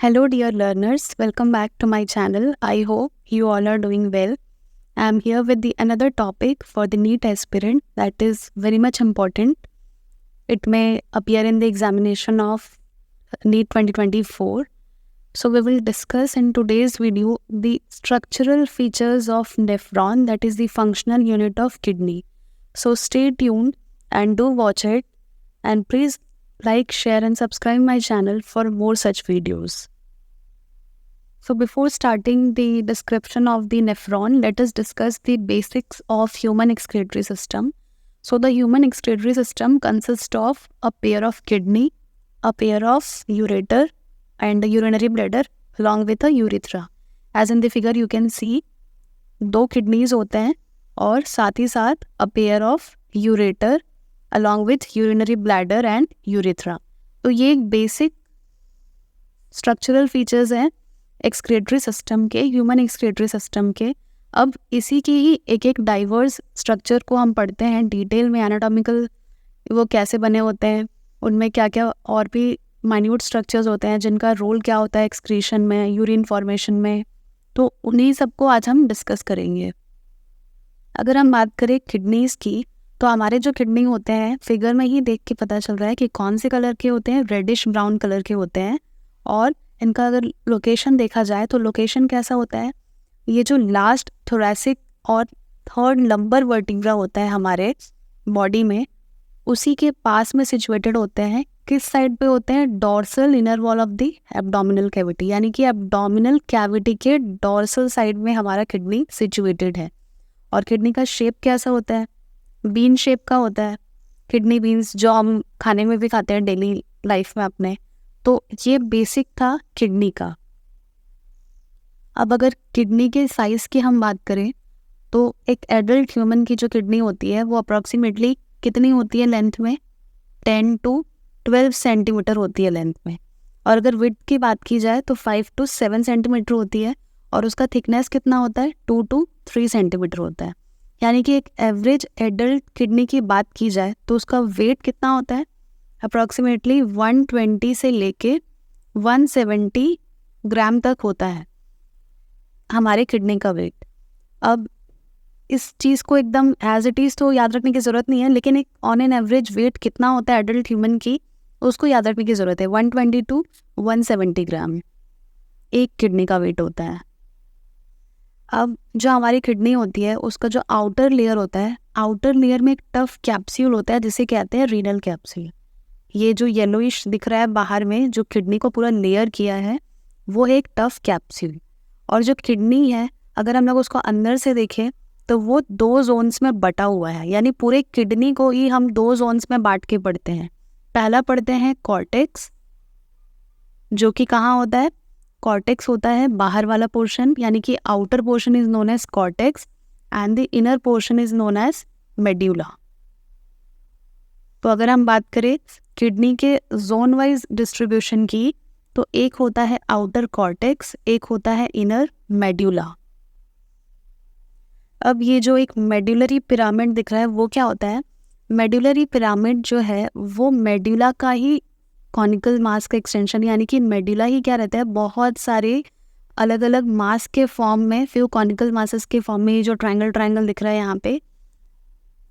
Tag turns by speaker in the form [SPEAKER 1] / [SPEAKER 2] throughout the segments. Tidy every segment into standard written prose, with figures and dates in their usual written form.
[SPEAKER 1] Hello, dear learners. Welcome back to my channel. I hope you all are doing well. I am here with another topic for the NEET aspirant that is very much important. It may appear in the examination of NEET 2024. So we will discuss in today's video the structural features of nephron, that is the functional unit of kidney. So stay tuned and do watch it, and please like, share and subscribe my channel for more such videos. So before starting the description of the nephron, let us discuss the basics of human excretory system. So the human excretory system consists of a pair of kidney, a pair of ureter and a urinary bladder along with a urethra. As in the figure you can see, 2 kidneys होते हैं और साथ ही साथ a pair of ureter along with urinary bladder and urethra. तो ये एक basic structural features हैं excretory system के, ह्यूमन एक्सक्रेटरी सिस्टम के. अब इसी की ही एक एक डाइवर्स स्ट्रक्चर को हम पढ़ते हैं डिटेल में, एनाटॉमिकल वो कैसे बने होते हैं, उनमें क्या क्या और भी माइन्यूट स्ट्रक्चर्स होते हैं जिनका रोल क्या होता है एक्सक्रीशन में, यूरिन फॉर्मेशन में. तो उन्हीं सबको आज हम डिस्कस करेंगे. अगर हम बात करें किडनीज़ की, तो हमारे जो किडनी होते हैं फिगर में ही देख के पता चल रहा है कि कौन से कलर के होते हैं, रेडिश ब्राउन कलर के होते हैं. और इनका अगर लोकेशन देखा जाए तो लोकेशन कैसा होता है, ये जो लास्ट थोरैसिक और थर्ड लंबर वर्टिब्रा होता है हमारे बॉडी में, उसी के पास में सिचुएटेड होते हैं. किस साइड पे होते हैं? Dorsal inner wall of the abdominal cavity, यानी कि एब्डोमिनल कैविटी के डॉर्सल साइड में हमारा किडनी सिचुएटेड है. और किडनी का शेप कैसा होता है? बीन शेप का होता है. किडनी बीन्स जो हम खाने में भी खाते हैं डेली लाइफ में अपने. तो ये बेसिक था किडनी का. अब अगर किडनी के साइज़ की हम बात करें तो एक एडल्ट ह्यूमन की जो किडनी होती है वो अप्रॉक्सीमेटली कितनी होती है लेंथ में? 10 to 12 सेंटीमीटर होती है लेंथ में. और अगर विड्थ की बात की जाए तो 5 to 7 सेंटीमीटर होती है. और उसका थिकनेस कितना होता है? 2 to 3 सेंटीमीटर होता है. यानी कि एक एवरेज एडल्ट किडनी की बात की जाए तो उसका वेट कितना होता है? अप्रॉक्सीमेटली 120 से लेके 170 ग्राम तक होता है हमारे किडनी का वेट. अब इस चीज़ को एकदम एज इट इज़ तो याद रखने की ज़रूरत नहीं है, लेकिन एक ऑन एन एवरेज वेट कितना होता है एडल्ट ह्यूमन की, उसको याद रखने की ज़रूरत है. 120 to 170 ग्राम एक किडनी का वेट होता है. अब जो हमारी किडनी होती है उसका जो आउटर लेयर होता है, आउटर लेयर में एक टफ कैप्सूल होता है जिसे कहते हैं रीनल कैप्सूल. ये जो येलोइश दिख रहा है बाहर में, जो किडनी को पूरा लेयर किया है, वो है एक टफ कैप्सूल. और जो किडनी है अगर हम लोग उसको अंदर से देखें तो वो 2 जोन्स में बटा हुआ है. यानी पूरे किडनी को ही हम 2 जोन्स में बांट के पढ़ते हैं. पहला पढ़ते हैं कॉर्टेक्स, जो कि कहाँ होता है? कॉर्टेक्स होता है बाहर वाला पोर्शन, यानी कि outer portion is known as cortex and the inner portion is known as medulla. तो अगर हम बात करें किडनी के जोन वाइज डिस्ट्रीब्यूशन की, तो एक होता है आउटर कॉर्टेक्स, एक होता है इनर मेड्यूला. अब ये जो एक मेड्यूलरी पिरामिड दिख रहा है वो क्या होता है? मेड्यूलरी पिरामिड जो है वो मेड्यूला का ही कॉनिकल मास का एक्सटेंशन, यानी कि मेड्यूला ही क्या रहता है, बहुत सारे अलग अलग मास के फॉर्म में, फ्यू कॉनिकल मासेस के फॉर्म में, ये जो ट्रायंगल दिख रहा है यहाँ पे,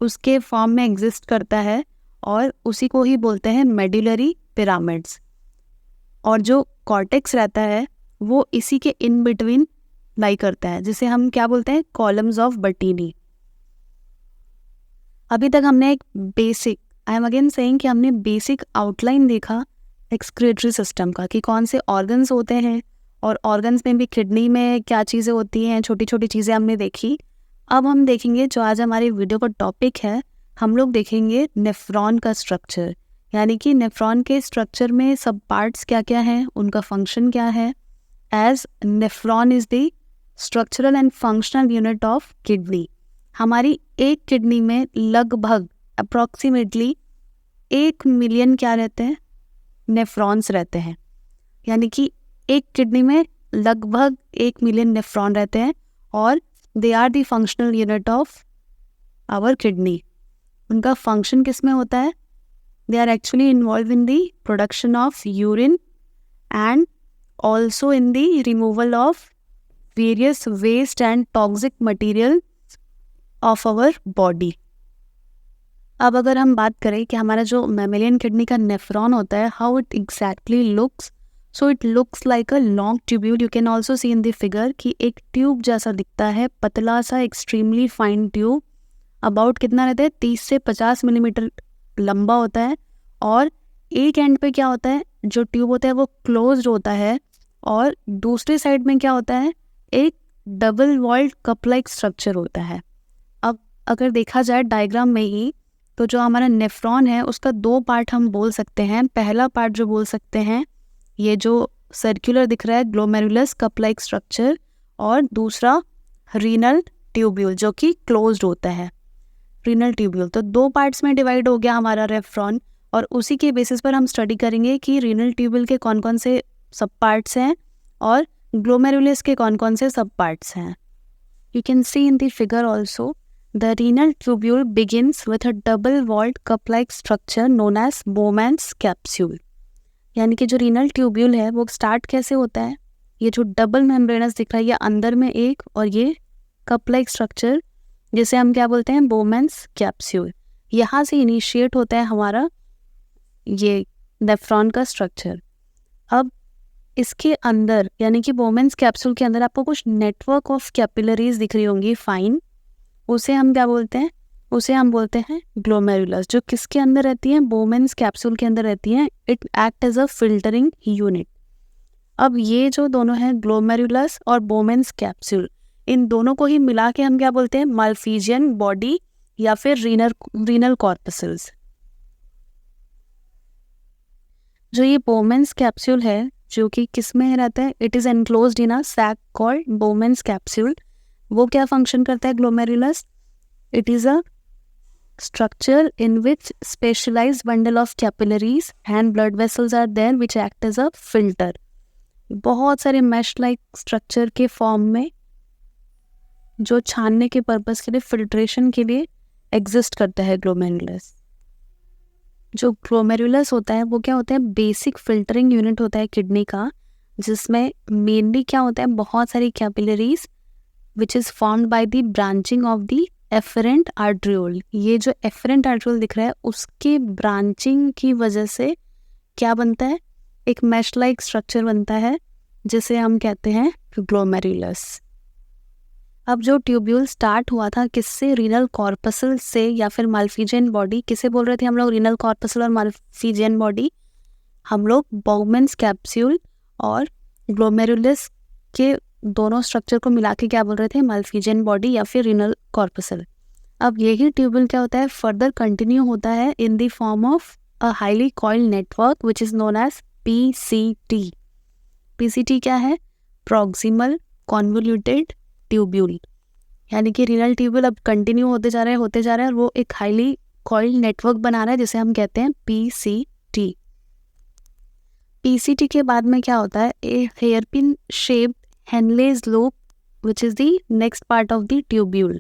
[SPEAKER 1] उसके फॉर्म में एग्जिस्ट करता है. और उसी को ही बोलते हैं मेड्यूलरी पिरामिड्स. और जो कॉर्टेक्स रहता है वो इसी के इन बिटवीन लाई करता है, जिसे हम क्या बोलते हैं? Columns of बर्टीनी. अभी तक हमने एक basic, I am again saying कि हमने बेसिक आउटलाइन देखा एक्सक्रेटरी सिस्टम का, कि कौन से ऑर्गन्स होते हैं और ऑर्गन्स में भी किडनी में क्या चीज़ें होती हैं, छोटी छोटी चीज़ें हमने देखी. अब हम देखेंगे, जो आज हमारे वीडियो का टॉपिक है, हम लोग देखेंगे नेफ्रॉन का स्ट्रक्चर. यानी कि नेफ्रॉन के स्ट्रक्चर में सब पार्ट्स क्या क्या हैं, उनका फंक्शन क्या है, as nephron is the structural and functional unit of kidney. हमारी एक किडनी में लगभग अप्रॉक्सीमेटली 1 मिलियन क्या रहते हैं? नेफ्रॉन्स रहते हैं. यानी कि एक किडनी में लगभग 1 मिलियन नेफ्रॉन रहते हैं और they are the functional unit of our kidney. उनका फंक्शन किस में होता है? They are actually involve in the production of urine and also in the removal of various waste and toxic material of our body. अब अगर हम बात करें कि हमारा जो मैमेलियन किडनी का नेफ्रॉन होता है, how it exactly looks, so it looks like a long tubule. You can also see in the figure कि एक ट्यूब जैसा दिखता है, पतला सा एक्सट्रीमली फाइन ट्यूब. अबाउट कितना रहता है, 30 से 50 मिलीमीटर लंबा होता है. और एक एंड पे क्या होता है, जो ट्यूब होता है वो क्लोज्ड होता है, और दूसरे साइड में क्या होता है, एक double walled cup like structure होता है. अब अगर देखा जाए डायग्राम में ही, तो जो हमारा नेफ्रॉन है उसका दो पार्ट हम बोल सकते हैं. पहला पार्ट जो बोल सकते हैं, ये जो सर्कुलर दिख रहा है ग्लोमेरुलस कप लाइक स्ट्रक्चर, और दूसरा रीनल ट्यूब्यूल जो कि क्लोज्ड होता है, रीनल ट्यूब्यूल. तो दो पार्ट्स में डिवाइड हो गया हमारा नेफ्रॉन, और उसी के बेसिस पर हम स्टडी करेंगे कि रीनल ट्यूब्यूल के कौन कौन से सब पार्ट्स हैं और ग्लोमेरुलस के कौन कौन से सब पार्ट्स हैं. You can see in the figure also the renal tubule begins with a double walled cup like structure known as Bowman's capsule. यानी कि जो रीनल ट्यूब्यूल है वो स्टार्ट कैसे होता है, ये जो डबल मेम्ब्रेनस दिख रहा है, ये अंदर में एक, और ये कप लाइक स्ट्रक्चर जिसे हम क्या बोलते हैं, बोमैन्स कैप्सूल. यहाँ से इनिशिएट होता है हमारा ये नेफ्रॉन का स्ट्रक्चर. अब इसके अंदर यानी कि बोमैन्स कैप्सूल के अंदर आपको कुछ नेटवर्क ऑफ कैपिलरीज दिख रही होंगी फाइन, उसे हम क्या बोलते हैं, उसे हम बोलते हैं ग्लोमेरुलस. जो किसके अंदर रहती हैं, बोमैन्स कैप्सूल के अंदर रहती हैं. It act as a filtering unit. अब ये जो दोनों हैं ग्लोमेरुलस और बोमैन्स कैप्सूल, इन दोनों को ही मिला के हम क्या बोलते हैं, माल्फिजियन बॉडी या फिर रीनल कॉर्पसल्स. जो ये बोमैन्स कैप्सूल है जो कि किस में रहता है, it is enclosed in a sac called Bowman's capsule. वो क्या फंक्शन करता है glomerulus, it is a structure in which specialized bundle of capillaries and blood vessels are there which act as a filter. बहुत सारे mesh like structure के form में जो छानने के पर्पस के लिए, फिल्ट्रेशन के लिए एग्जिस्ट करता है ग्लोमेरुलस. जो ग्लोमेरुलस होता है वो क्या होता है, बेसिक फिल्टरिंग यूनिट होता है किडनी का, जिसमें मेनली क्या होता है, बहुत सारी capillaries which is formed by the branching of the afferent arteriole. ये जो एफरेंट आर्ट्रियोल दिख रहा है उसके ब्रांचिंग की वजह से क्या बनता है, एक मैश लाइक स्ट्रक्चर बनता है जिसे हम कहते हैं ग्लोमेरुलस. अब जो ट्यूब्यूल स्टार्ट हुआ था किससे, रीनल कॉर्पसल से या फिर माल्फिजियन बॉडी. किसे बोल रहे थे हम लोग, रीनल कॉर्पसल और माल्फिजियन बॉडी. हम लोग बोमैन्स कैप्सूल और ग्लोमेरुलस के दोनों स्ट्रक्चर को मिला के क्या बोल रहे थे, माल्फिजियन बॉडी या फिर रीनल कॉर्पसल. अब यही ट्यूब्यूल क्या होता है, फर्दर कंटिन्यू होता है in the form of a highly coiled network which is known as PCT. PCT क्या है, प्रॉक्सिमल कॉन्वोल्यूटेड ट्यूब्यूल. यानी कि रीनल ट्यूब्यूल अब कंटिन्यू होते जा रहे हैं और वो एक हाईली कॉइल्ड नेटवर्क बना रहा है जिसे हम कहते हैं PCT. PCT के बाद में क्या होता है, a hairpin shaped Henle's loop which is the next part of the tubule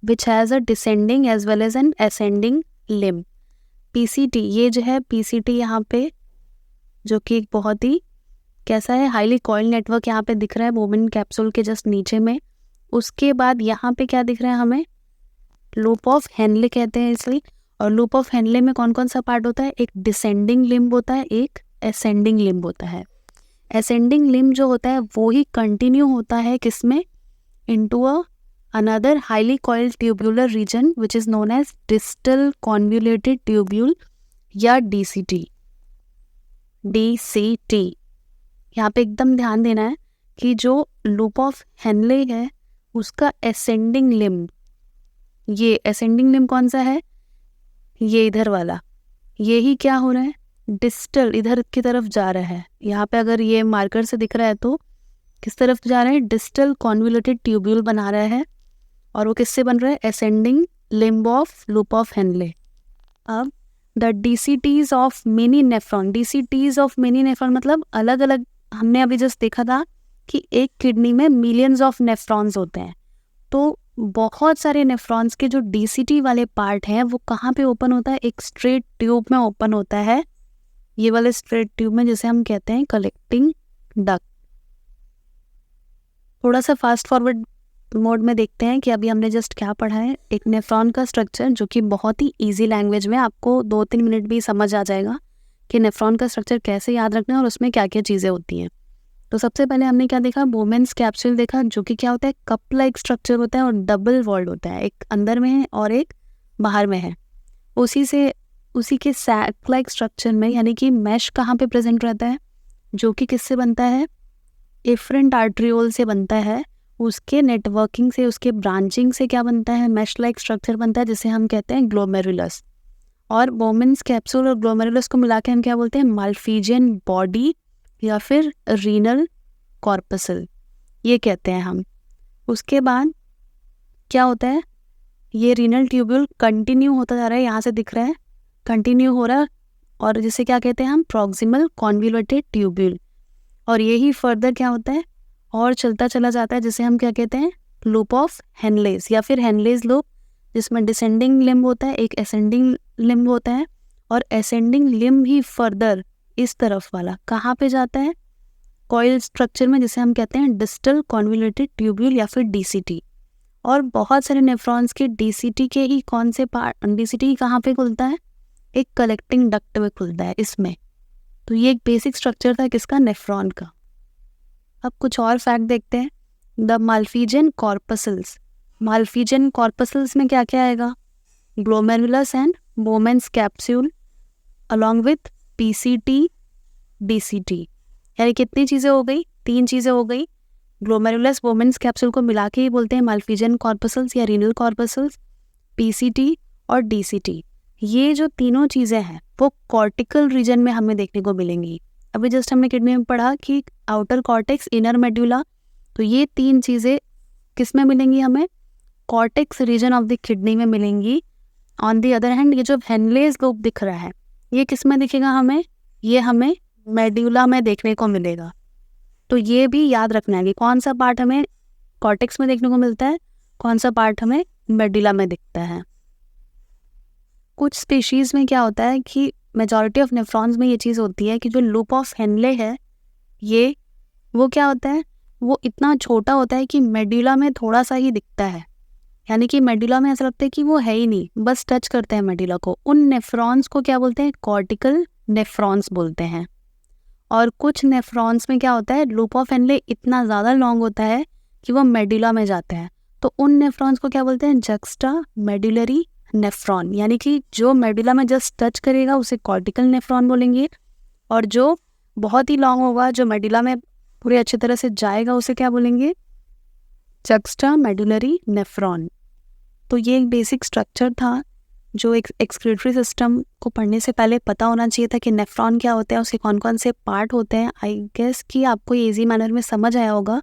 [SPEAKER 1] which has a descending as well as an ascending limb. PCT, ये जो है PCT यहाँ पे जो कि एक बहुत ही कैसा है, हाईली कॉइल्ड नेटवर्क यहाँ पे दिख रहा है बोमैन कैप्सूल के जस्ट नीचे में. उसके बाद यहाँ पे क्या दिख रहा है हमें, लूप ऑफ हेनले कहते हैं इसलिए. और लूप ऑफ हेनले में कौन कौन सा पार्ट होता है, एक डिसेंडिंग लिम्ब होता है, एक असेंडिंग लिम्ब होता है. असेंडिंग लिम्ब जो होता है वो ही कंटिन्यू होता है किसमें, into another highly coiled tubular region which is known as distal convoluted tubule या DCT. यहाँ पे एकदम ध्यान देना है कि जो लूप ऑफ हेनले है उसका असेंडिंग लिम्ब, ये असेंडिंग लिम्ब कौन सा है, ये इधर वाला, ये ही क्या हो रहा है, डिस्टल इधर की तरफ जा रहा है. यहाँ पे अगर ये मार्कर से दिख रहा है तो किस तरफ जा रहा है, डिस्टल कॉन्वोल्यूटेड ट्यूब्यूल बना रहा है. और वो किससे बन रहा है, ascending limb of loop of Henle. अब the DCTs of mini nephron, DCTs of mini nephron मतलब अलग अलग, हमने अभी जस्ट देखा था कि एक किडनी में मिलियंस ऑफ नेफ्रॉन्स होते हैं. तो बहुत सारे नेफ्रॉन्स के जो DCT वाले पार्ट हैं वो कहाँ पे ओपन होता है, एक स्ट्रेट ट्यूब में ओपन होता है, ये वाले स्ट्रेट ट्यूब में, जिसे हम कहते हैं कलेक्टिंग डक्ट। थोड़ा सा फास्ट फॉरवर्ड मोड में देखते हैं कि अभी हमने जस्ट क्या पढ़ा है। एक नेफ्रॉन का स्ट्रक्चर जो कि बहुत ही इजी लैंग्वेज में आपको 2-3 मिनट भी समझ आ जाएगा कि नेफ्रॉन का स्ट्रक्चर कैसे याद रखना है और उसमें क्या क्या चीज़ें होती हैं। तो सबसे पहले हमने क्या देखा, बोमेन्स कैप्सूल देखा, जो कि क्या होता है, कप लाइक स्ट्रक्चर होता है और डबल वॉल्ड होता है, एक अंदर में है और एक बाहर में है। उसी के सैक लाइक स्ट्रक्चर में यानी कि मैश कहाँ पे प्रेजेंट रहता है, जो कि किससे बनता है, एफरेंट आर्ट्रियोल से बनता है। उसके नेटवर्किंग से, उसके ब्रांचिंग से क्या बनता है, मैश लाइक स्ट्रक्चर बनता है जिसे हम कहते हैं ग्लोमेरुलस। और बोमेन्स कैप्सूल और ग्लोमेरुलस को मिला के हम क्या बोलते हैं, माल्फिजियन बॉडी या फिर रीनल कॉर्पसल, ये कहते हैं हम। उसके बाद क्या होता है, ये रीनल ट्यूब्यूल कंटिन्यू होता जा रहा है, यहाँ से दिख रहा है कंटिन्यू हो रहा है, और जिसे क्या कहते हैं हम, प्रॉक्सिमल कॉन्वोल्यूटेड ट्यूब्यूल। और यही फर्दर क्या होता है और चलता चला जाता है, जिसे हम क्या कहते हैं, लूप ऑफ हेनलेज या फिर हेनलेज लूप, जिसमें डिसेंडिंग लिम्ब होता है, एक असेंडिंग लिम्ब होता है, और असेंडिंग लिम्ब ही फर्दर इस तरफ वाला कहाँ पे जाता है, कॉइल स्ट्रक्चर में, जिसे हम कहते हैं डिस्टल कॉन्वोल्यूटेड ट्यूब्यूल या फिर डीसीटी। और बहुत सारे नेफ्रॉन्स के डीसीटी के ही कौन से पार्ट, डीसीटी कहाँ पे खुलता है, एक कलेक्टिंग डक्ट में खुलता है इसमें। तो ये एक बेसिक स्ट्रक्चर था किसका, नेफ्रॉन का। अब कुछ और फैक्ट देखते हैं। The Malpighian corpuscles, Malpighian corpuscles में क्या क्या आएगा, glomerulus and Bowman's capsule along with PCT DCT. यानी कितनी चीज़ें हो गई, 3 चीज़ें हो गई। ग्लोमेरुलस बोमेन्स कैप्सूल को मिला के ही बोलते हैं माल्फिजियन कॉर्पसल्स या रीनल कॉर्पसल्स, पीसीटी और डीसीटी। ये जो तीनों चीज़ें हैं वो कॉर्टिकल रीजन में हमें देखने को मिलेंगी। अभी जस्ट हमने किडनी में पढ़ा कि आउटर कॉर्टेक्स, इनर मेड्यूला, तो ये 3 चीज़ें किस में मिलेंगी हमें, cortex region of the kidney में मिलेंगी। ऑन दी अदर हैंड ये जो हेनलेज लूप दिख रहा है ये किस में दिखेगा हमें, ये हमें मेड्यूला में देखने को मिलेगा। तो ये भी याद रखना है कि कौन सा पार्ट हमें कॉर्टेक्स में देखने को मिलता है, कौन सा पार्ट हमें मेड्यूला में दिखता है। कुछ स्पीशीज़ में क्या होता है कि मेजॉरिटी ऑफ नेफ्रॉन्स में ये चीज़ होती है कि जो लूप ऑफ हेनले है ये, वो क्या होता है, वो इतना छोटा होता है कि मेड्यूला में थोड़ा सा ही दिखता है। यानी कि मेड्यूला में ऐसा लगता है कि वो है ही नहीं, बस टच करते हैं मेड्यूला को। उन नेफ्रॉन्स को क्या बोलते हैं, कॉर्टिकल नेफ्रॉन्स बोलते हैं। और कुछ नेफ्रॉन्स में क्या होता है, लूप ऑफ हेनले इतना ज़्यादा लॉन्ग होता है कि वो मेड्यूला में जाते हैं, तो उन नेफ्रॉन्स को क्या बोलते हैं, जक्स्टा मेड्यूलरी नेफ्रॉन। यानी कि जो मेडुला में जस्ट टच करेगा उसे कॉर्टिकल नेफ्रॉन बोलेंगे, और जो बहुत ही लॉन्ग होगा, जो मेडुला में पूरे अच्छी तरह से जाएगा, उसे क्या बोलेंगे, जक्स्टा मेडुलरी नेफ्रॉन। तो ये एक बेसिक स्ट्रक्चर था जो एक एक्सक्रीटरी सिस्टम को पढ़ने से पहले पता होना चाहिए था कि नेफ्रॉन क्या होता है, उसके कौन कौन से पार्ट होते हैं। आई गेस कि आपको ये ईजी मैनर में समझ आया होगा,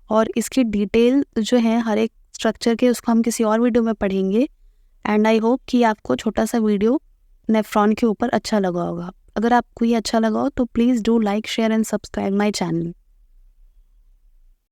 [SPEAKER 1] और इसकी डिटेल जो है हर एक स्ट्रक्चर के, उसको हम किसी और वीडियो में पढ़ेंगे। एंड आई होप कि आपको छोटा सा वीडियो नेफ्रॉन के ऊपर अच्छा लगा होगा। अगर आपको ये अच्छा लगा हो तो please do like, share and subscribe my channel.